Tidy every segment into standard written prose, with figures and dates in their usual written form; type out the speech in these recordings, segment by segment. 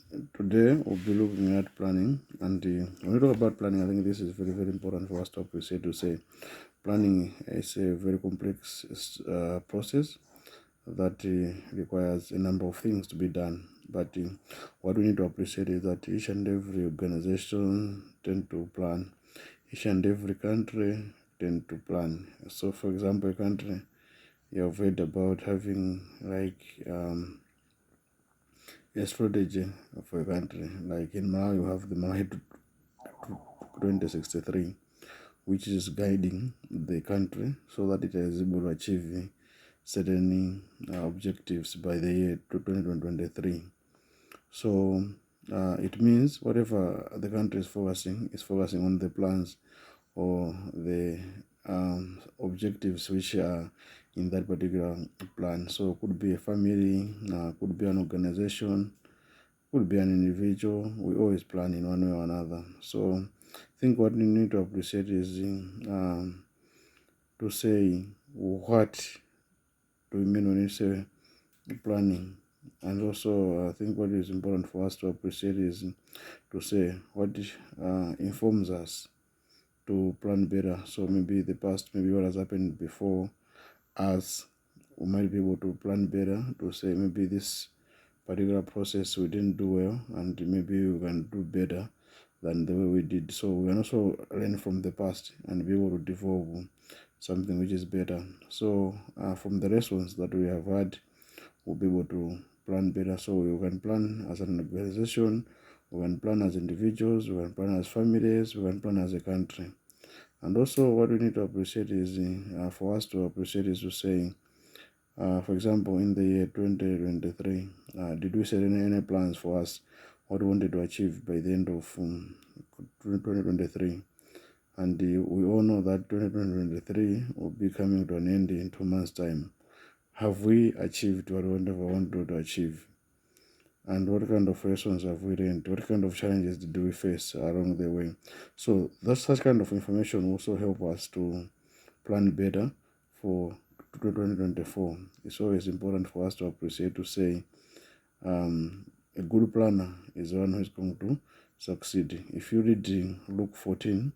Today we'll be looking at planning, and when we talk about planning, I think this is very, very important for us to appreciate. To say, planning is a very complex process that requires a number of things to be done. But what we need to appreciate is that each and every organization tend to plan. Each and every country tend to plan. So, for example, a country, you have heard about having like a strategy for a country. Like in Malawi, you have the Malawi 2063, which is guiding the country so that it is able to achieve certain objectives by the year 2023. So it means whatever the country is focusing on the plans or the objectives which are in that particular plan. So it could be a family, could be an organization, could be an individual. We always plan in one way or another. So I think what we need to appreciate is to say what do we mean when you say planning. And also, I think what is important for us to appreciate is to say what informs us to plan better. So maybe the past, maybe what has happened before us, we might be able to plan better to say maybe this particular process we didn't do well, and maybe we can do better than the way we did. So we can also learn from the past and be able to develop something which is better. So from the lessons that we have had, we'll be able to plan better. So we can plan as an organization, we can plan as individuals, we can plan as families, we can plan as a country. And also what we need to appreciate is for us to appreciate is to say, for example, in the year 2023, did we set any plans for us what we wanted to achieve by the end of 2023? And we all know that 2023 will be coming to an end in 2 months' time. Have we achieved what we wanted to achieve? And what kind of lessons have we learned? What kind of challenges did we face along the way? So that such kind of information will also help us to plan better for 2024. It's always important for us to appreciate to say a good planner is one who is going to succeed. If you read Luke 14,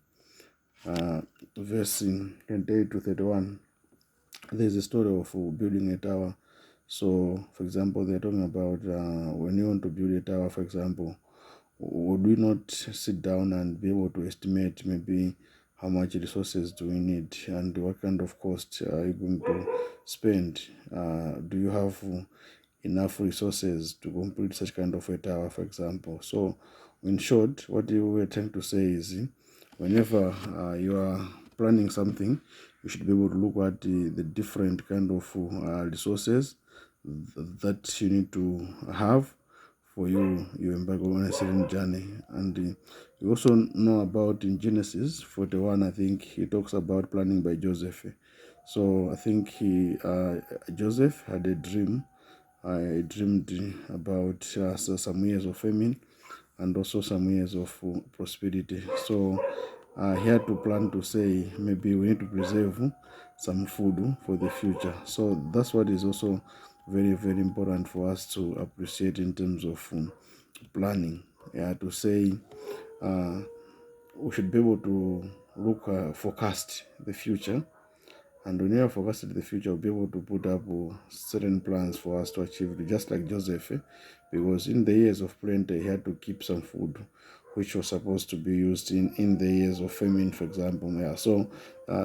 verse 28 to 31, there's a story of building a tower. So, for example, they're talking about when you want to build a tower, for example, would we not sit down and be able to estimate maybe how much resources do we need and what kind of cost are you going to spend? Do you have enough resources to complete such kind of a tower, for example? So, in short, what you were trying to say is whenever you are planning something, you should be able to look at the different kind of resources that you need to have for you embark on a certain journey. And you also know about in Genesis 41, I think he talks about planning by Joseph. So I think Joseph had a dream. I dreamed about some years of famine and also some years of prosperity. So he had to plan to say maybe we need to preserve some food for the future. So that's what is also very, very important for us to appreciate in terms of planning. Yeah, to say we should be able to forecast the future, and when you have forecasted the future, we'll be able to put up certain plans for us to achieve, just like Joseph, because in the years of plenty, he had to keep some food, which was supposed to be used in the years of famine, for example. Yeah. So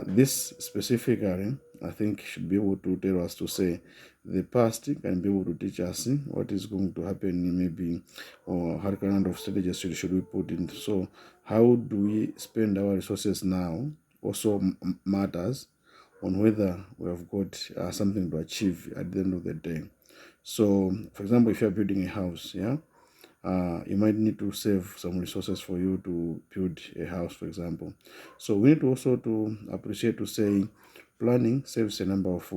this specifically, I think, should be able to tell us to say the past can be able to teach us what is going to happen, maybe, or how kind of strategies should we put in. So how do we spend our resources now also matters on whether we have got something to achieve at the end of the day. So, for example, if you're building a house, you might need to save some resources for you to build a house, for example. So we need to also to appreciate to say planning serves a number of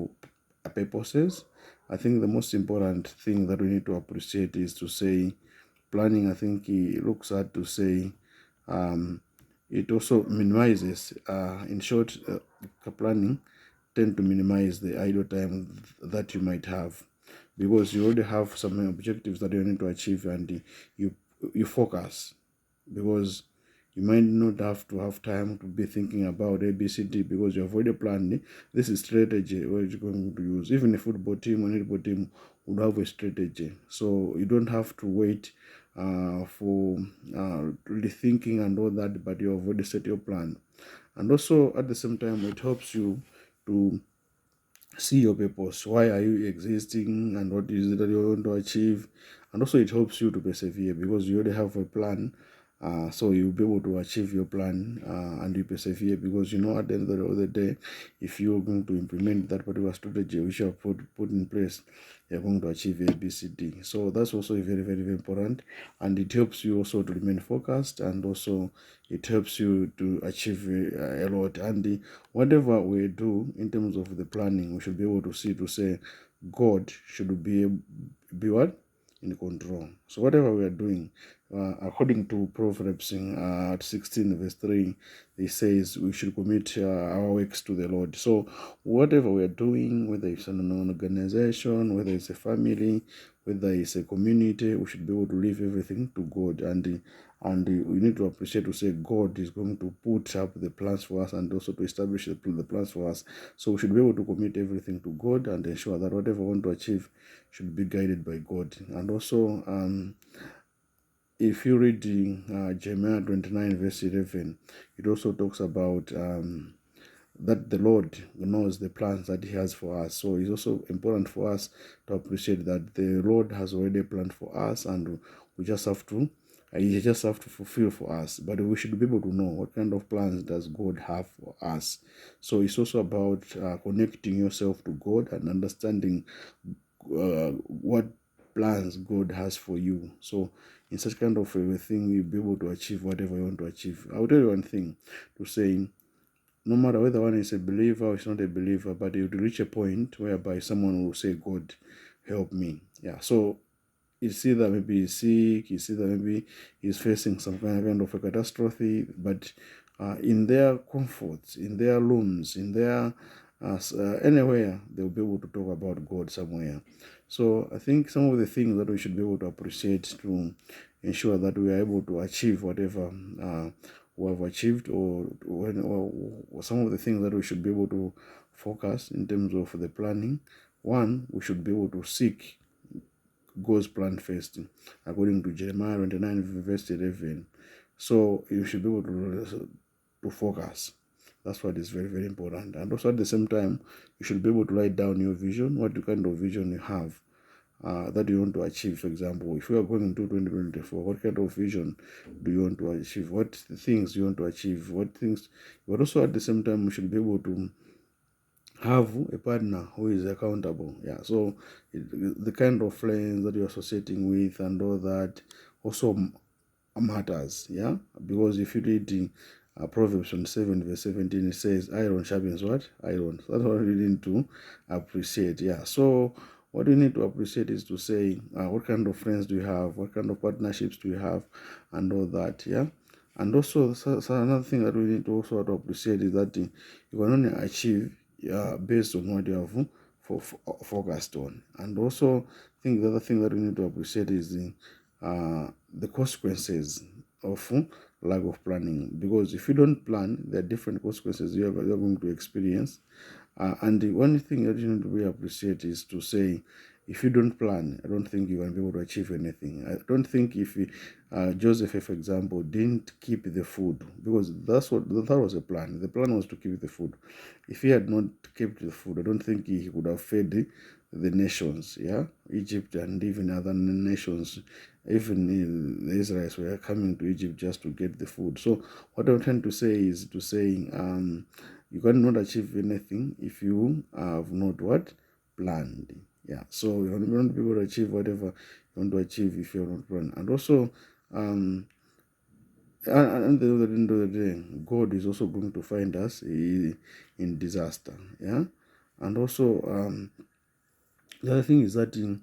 purposes. I think the most important thing that we need to appreciate is to say planning, I think it looks at to say it also minimizes, in short, planning tend to minimize the idle time that you might have, because you already have some objectives that you need to achieve, and you focus, because you might not have time to be thinking about ABCD, because you have already planned. This is strategy where you're going to use. Even a football team or a football team would have a strategy, so you don't have to wait for really thinking and all that, but you have already set your plan. And also at the same time, it helps you to see your purpose. Why are you existing, and what is it that you want to achieve? And also it helps you to persevere, because you already have a plan. So you'll be able to achieve your plan, and you persevere, because you know at the end of the day, if you're going to implement that particular strategy which you have put in place, you're going to achieve A, B, C, D. So that's also very, very, very important, and it helps you also to remain focused, and also it helps you to achieve a lot. And whatever we do in terms of the planning, we should be able to say God should be what? In control. So whatever we are doing, according to Proverbs 16 verse 3, it says we should commit our works to the Lord. So whatever we are doing, whether it's an organization, whether it's a family, whether it's a community, we should be able to leave everything to God. And we need to appreciate to say God is going to put up the plans for us, and also to establish the plans for us. So we should be able to commit everything to God and ensure that whatever we want to achieve should be guided by God. And also, if you read Jeremiah 29 verse 11, it also talks about that the Lord knows the plans that He has for us. So it's also important for us to appreciate that the Lord has already planned for us, and we just have to He just have to fulfill for us. But we should be able to know what kind of plans does God have for us. So it's also about connecting yourself to God and understanding what plans God has for you. So in such kind of a thing, you'll be able to achieve whatever you want to achieve. I'll tell you one thing to say, no matter whether one is a believer or is not a believer, but you will reach a point whereby someone will say, God, help me. Yeah. So you see that maybe he's sick, you see that maybe he's facing some kind of a catastrophe, but in their comforts, in their rooms, in their anywhere, they'll be able to talk about God somewhere. So I think some of the things that we should be able to appreciate to ensure that we are able to achieve whatever we have achieved, or some of the things that we should be able to focus in terms of the planning. One, we should be able to seek God's plan first, according to Jeremiah 29 verse 11. So you should be able to focus. That's what is very, very important. And also at the same time, you should be able to write down your vision, what kind of vision you have that you want to achieve. For example, if you are going into 2024, what kind of vision do you want to achieve? What things you want to achieve? What things? But also at the same time, you should be able to have a partner who is accountable. Yeah, so the kind of friends that you're associating with and all that also matters. Yeah, because if you read Proverbs 27 verse 17, it says iron sharpens what? Iron. So that's what we need to appreciate. Yeah, so what we need to appreciate is to say what kind of friends do you have, what kind of partnerships do you have, and all that. Yeah. And also, so another thing that we need to also to appreciate is that you can only achieve based on what you have focused on. And also, I think the other thing that we need to appreciate is the consequences of lack of planning. Because if you don't plan, there are different consequences you're going to experience. And the one thing that you need to really appreciate is to say, if you don't plan, I don't think you can be able to achieve anything. I don't think if Joseph, for example, didn't keep the food, because that was a plan. The plan was to keep the food. If he had not kept the food, I don't think he would have fed the nations, yeah, Egypt and even other nations. Even the Israelites were coming to Egypt just to get the food. So what I'm trying to say is to say you cannot achieve anything if you have not what planned. Yeah, so you won't be able to achieve whatever you want to achieve if you're not planned. And also at the end of the day, God is also going to find us in disaster. Yeah, and also the other thing is that you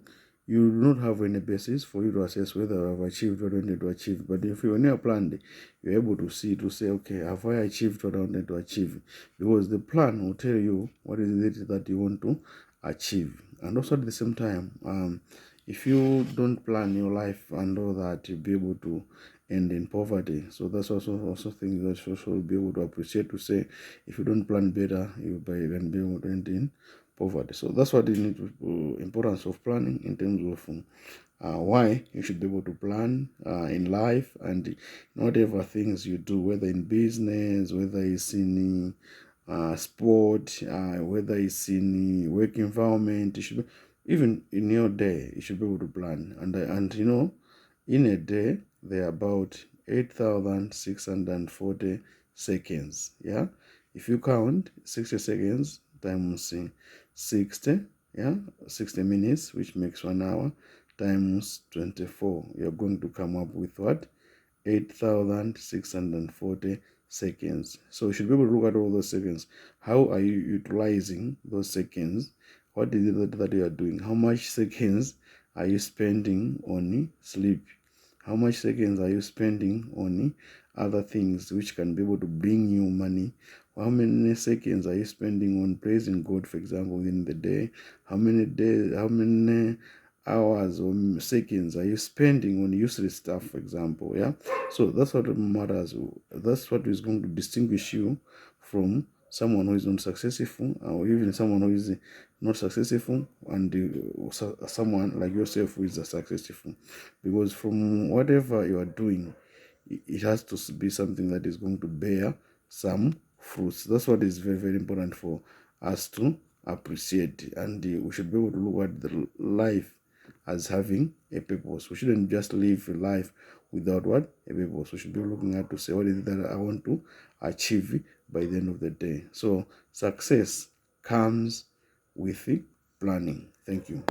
do not have any basis for you to assess whether you have achieved what you wanted to achieve. But if you are planned, you're able to see, to say, okay, have I achieved what I wanted to achieve? Because the plan will tell you what is it that you want to achieve. And also at the same time, if you don't plan your life and all that, you'll be able to end in poverty. So that's also things that you should be able to appreciate, to say if you don't plan better, you'll even be able to end in poverty. So that's what you need to, importance of planning in terms of why you should be able to plan in life and whatever things you do, whether in business, whether it's in sport, whether it's in work environment. You should be, even in your day, you should be able to plan. And in a day, there are about 8,640 seconds. Yeah, if you count 60 seconds times 60, yeah, 60 minutes, which makes 1 hour, times 24, you're going to come up with what? 8,640 seconds. So you should be able to look at all those seconds. How are you utilizing those seconds? What is it that you are doing? How much seconds are you spending on sleep? How much seconds are you spending on other things which can be able to bring you money? How many seconds are you spending on praising God, for example, within the day? How many hours or seconds are you spending on useless stuff, for example? Yeah, so that's what matters. That's what is going to distinguish you from someone who is not successful, or even someone who is not successful, and someone like yourself who is successful. Because from whatever you are doing, it has to be something that is going to bear some fruits. That's what is very, very important for us to appreciate. And we should be able to look at the life as having a purpose. We shouldn't just live a life without what? A purpose. We should be looking at to say, what is it that I want to achieve by the end of the day? So success comes with planning. Thank you.